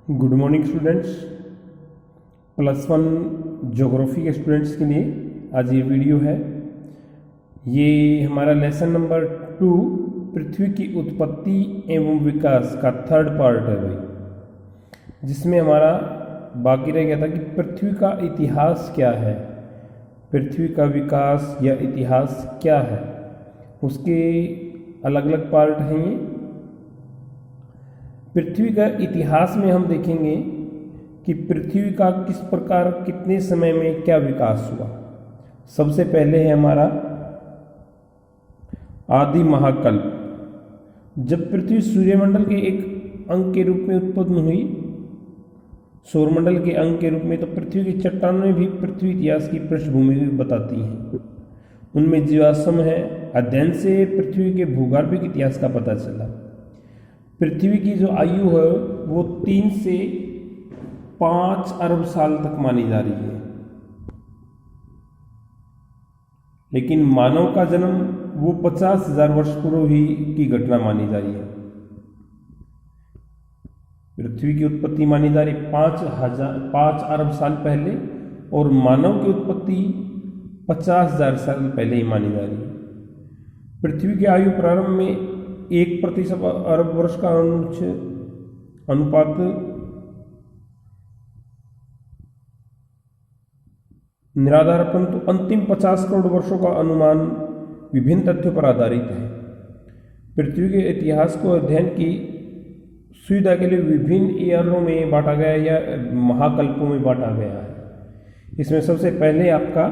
Good morning students. +1 geography के students के लिए आज ये वीडियो है। ये हमारा लेसन नंबर 2 पृथ्वी की उत्पत्ति एवं विकास का 3rd पार्ट है भाई, जिसमें हमारा बाकी रह गया था कि पृथ्वी का इतिहास क्या है, पृथ्वी का विकास या इतिहास क्या है। उसके अलग अलग पार्ट हैं ये। पृथ्वी का इतिहास में हम देखेंगे कि पृथ्वी का किस प्रकार कितने समय में क्या विकास हुआ। सबसे पहले है हमारा आदि महाकल्प। जब पृथ्वी सूर्यमंडल के एक अंग के रूप में उत्पन्न हुई, सौरमंडल के अंग के रूप में, तो पृथ्वी की चट्टानें भी पृथ्वी इतिहास की पृष्ठभूमि भी बताती हैं। उनमें जीवाश्म है। अध्ययन से पृथ्वी के भूगर्भिक इतिहास का पता चला। पृथ्वी की जो आयु है वो 3 से 5 अरब साल तक मानी जा रही है, लेकिन मानव का जन्म वो 50,000 वर्ष पूर्व ही की घटना मानी जा रही है। पृथ्वी की उत्पत्ति मानी जा रही 5 अरब साल पहले, और मानव की उत्पत्ति 50,000 साल पहले ही मानी जा रही है। पृथ्वी की आयु प्रारंभ में 1% अरब वर्ष का अनुपात निराधार, परंतु अंतिम 50 करोड़ वर्षों का अनुमान विभिन्न तथ्यों पर आधारित है। पृथ्वी के इतिहास को अध्ययन की सुविधा के लिए विभिन्न ईयरों में बांटा गया या महाकल्पों में बांटा गया है। इसमें सबसे पहले आपका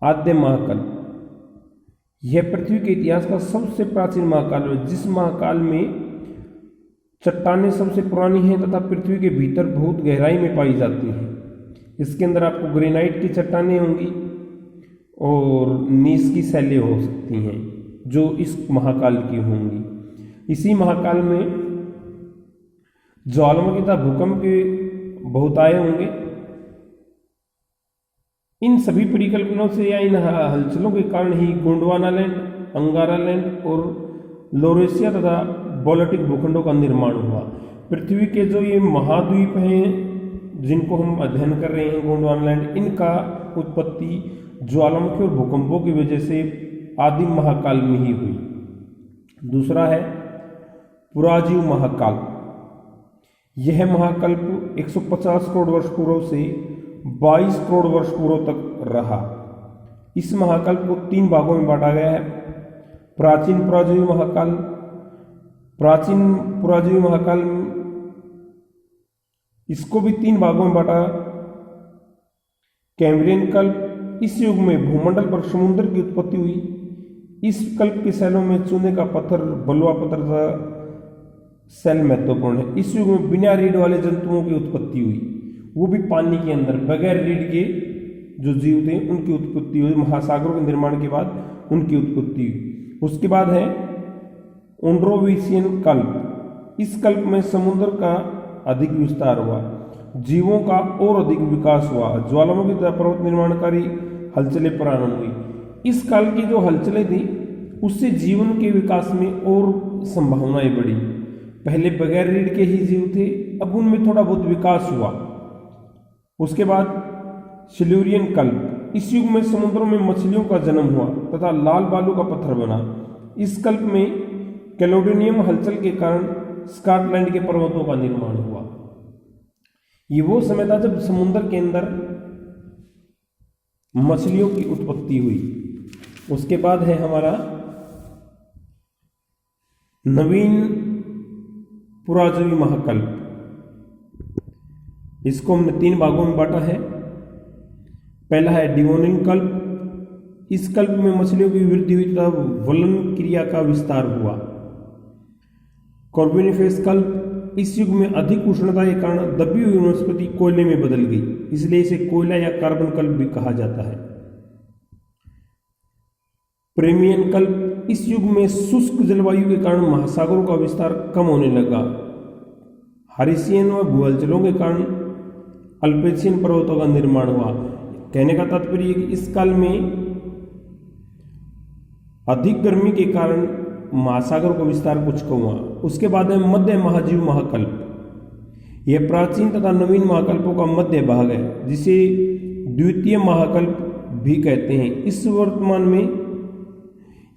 आद्य महाकल्प। यह पृथ्वी के इतिहास का सबसे प्राचीन महाकाल है, जिस महाकाल में चट्टानें सबसे पुरानी हैं तथा पृथ्वी के भीतर बहुत गहराई में पाई जाती हैं। इसके अंदर आपको ग्रेनाइट की चट्टानें होंगी और नीस की शैलें हो सकती हैं, जो इस महाकाल की होंगी। इसी महाकाल में ज्वालामुखी तथा भूकंप के बहुत आए होंगे। इन सभी परिकल्पनाओं से या इन हलचलों के कारण ही गोंडवाना लैंड, अंगारा लैंड और लोरेशिया तथा बाल्टिक भूखंडों का निर्माण हुआ। पृथ्वी के जो ये महाद्वीप हैं जिनको हम अध्ययन कर रहे हैं, गोंडवाना लैंड, इनका उत्पत्ति ज्वालामुखी और भूकंपों की वजह से आदिम महाकाल में ही हुई। दूसरा है पुराजीव महाकाल। यह महाकल्प 150 करोड़ वर्ष पूर्व से 22 करोड़ वर्ष पूर्व तक रहा। इस महाकल्प को 3 भागों में बांटा गया है। प्राचीन पुराजीवी महाकाल, प्राचीन पुराजीवी महाकाल इसको भी 3 भागों में बांटा। कैम्ब्रियन कल्प, इस युग में भूमंडल पर समुद्र की उत्पत्ति हुई। इस कल्प के शैलों में चूने का पत्थर, बलुआ पत्थर का शैल महत्वपूर्ण है। इस युग में बिना रीढ़ वाले जंतुओं की उत्पत्ति हुई, वो भी पानी के अंदर बगैर रीढ़ के जो जीव थे उनकी उत्पत्ति हुई। महासागरों के निर्माण के बाद उनकी उत्पत्ति हुई। उसके बाद है ओंड्रोवीशियन कल्प। इस कल्प में समुद्र का अधिक विस्तार हुआ, जीवों का और अधिक विकास हुआ, ज्वालामुखी तथा पर्वत निर्माणकारी हलचलें प्रारंभ हुई। इस काल की जो हलचलें थी उससे जीवन के विकास में और संभावनाएं बढ़ी। पहले बगैर रीढ़ के ही जीव थे, अब उनमें थोड़ा बहुत विकास हुआ। उसके बाद सिल्यूरियन कल्प। इस युग में समुद्रों में मछलियों का जन्म हुआ तथा लाल बालू का पत्थर बना। इस कल्प में कैलोडोनियम हलचल के कारण स्कॉटलैंड के पर्वतों का निर्माण हुआ। ये वो समय था जब समुद्र के अंदर मछलियों की उत्पत्ति हुई। उसके बाद है हमारा नवीन पुराजीवी महाकल्प। इसको हमने 3 भागों में बांटा है। पहला है डिवोनियन कल्प। इस कल्प में मछलियों की वृद्धि हुई तथा वलन क्रिया का विस्तार हुआ। कार्बोनिफेरस कल्प। इस युग में अधिक उष्णता के कारण दबी हुई वनस्पति कोयले में बदल गई, इसलिए इसे कोयला या कार्बन कल्प भी कहा जाता है। प्रेमियन कल्प। इस युग में शुष्क जलवायु के कारण महासागरों का विस्तार कम होने लगा। हारिसियन व भूहलचलों के कारण अल्पेशियन पर्वतों का निर्माण हुआ। कहने का तात्पर्य है कि इस काल में अधिक गर्मी के कारण महासागर का विस्तार कुछ हुआ। उसके बाद है मध्य महाजीव महाकल्प। यह प्राचीन तथा नवीन महाकल्पों का मध्य भाग है, जिसे द्वितीय महाकल्प भी कहते हैं।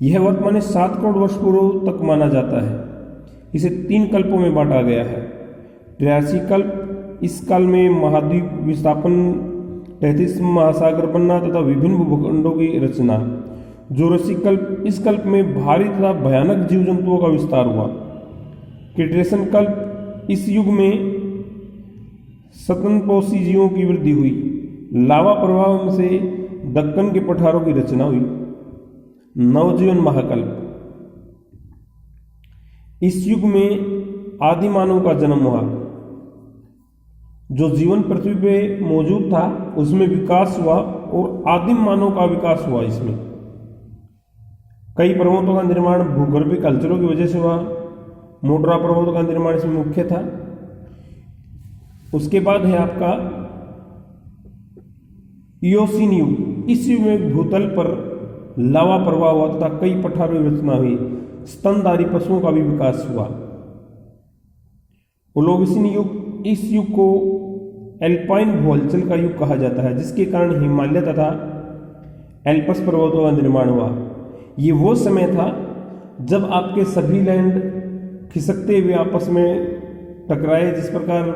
यह वर्तमान में 7 करोड़ वर्ष पूर्व तक माना जाता है। इसे 3 कल्पों में बांटा गया है। त्रियासी कल्प, इस काल में महाद्वीप विस्थापन, 33 महासागर बनना तथा विभिन्न भूखंडों की रचना। जोरासिक कल्प, इस कल्प में भारी तथा भयानक जीव जंतुओं का विस्तार हुआ। क्रिटेशियन कल्प, इस युग में स्तनपोषी जीवों की वृद्धि हुई। लावा प्रभाव से दक्कन के पठारों की रचना हुई। नवजीवन महाकल्प, इस युग में आदि मानव का जन्म हुआ। जो जीवन पृथ्वी पे मौजूद था उसमें विकास हुआ और आदिम मानव का विकास हुआ। इसमें कई पर्वतों का निर्माण भूगर्भिक हलचलों की वजह से हुआ। मोटरा पर्वतों का निर्माण इसमें मुख्य था। उसके बाद है आपका इयोसीन युग। इस युग में भूतल पर लावा प्रवाह हुआ तथा कई पठारों की रचना हुई। स्तनधारी पशुओं का भी विकास हुआ। ओलोगोसीन युग, इस युग को एल्पाइन भूहलचल का युग कहा जाता है, जिसके कारण हिमालय तथा एल्पस पर्वतों का निर्माण हुआ। ये वो समय था जब आपके सभी लैंड खिसकते हुए आपस में टकराए। जिस प्रकार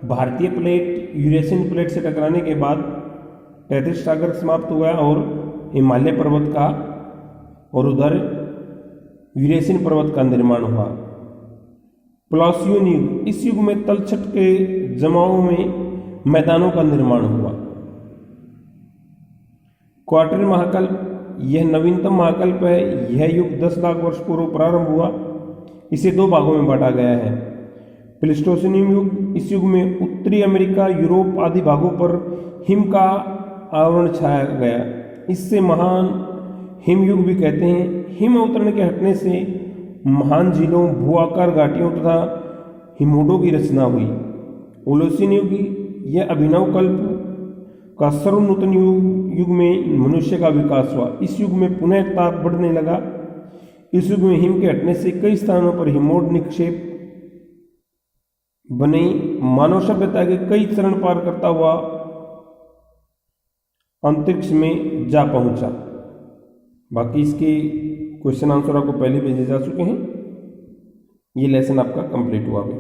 भारतीय प्लेट यूरेशियन प्लेट से टकराने के बाद तैतीस सागर समाप्त हुआ और हिमालय पर्वत का और उधर यूरेशियन पर्वत का निर्माण हुआ। प्लासियन युग, इस युग में तलछट के जमाओं में मैदानों का निर्माण हुआ। क्वार्टर महाकल्प, यह नवीनतम महाकल्प है। यह युग 10 लाख वर्ष पूर्व प्रारंभ हुआ। इसे 2 भागों में बांटा गया है। प्लेस्टोसिन युग, इस युग में उत्तरी अमेरिका, यूरोप आदि भागों पर हिम का आवरण छाया गया। इससे महान हिमयुग भी कहते हैं। हिम अवतरण के हटने से महान झीलों, भूआकार घाटियों तथा हिमोडों की रचना हुई। ओलोसीन युग, यह अभिनव कल्प का सर्वनूतन युग में मनुष्य का विकास हुआ। इस युग में पुनः ताप बढ़ने लगा। इस युग में हिम के हटने से कई स्थानों पर हिमोड निक्षेप बने। मानव सभ्यता के कई चरण पार करता हुआ अंतरिक्ष में जा पहुंचा। बाकी इसके क्वेश्चन आंसर आपको पहले भेजे जा चुके हैं। ये लेसन आपका कंप्लीट हुआ अभी।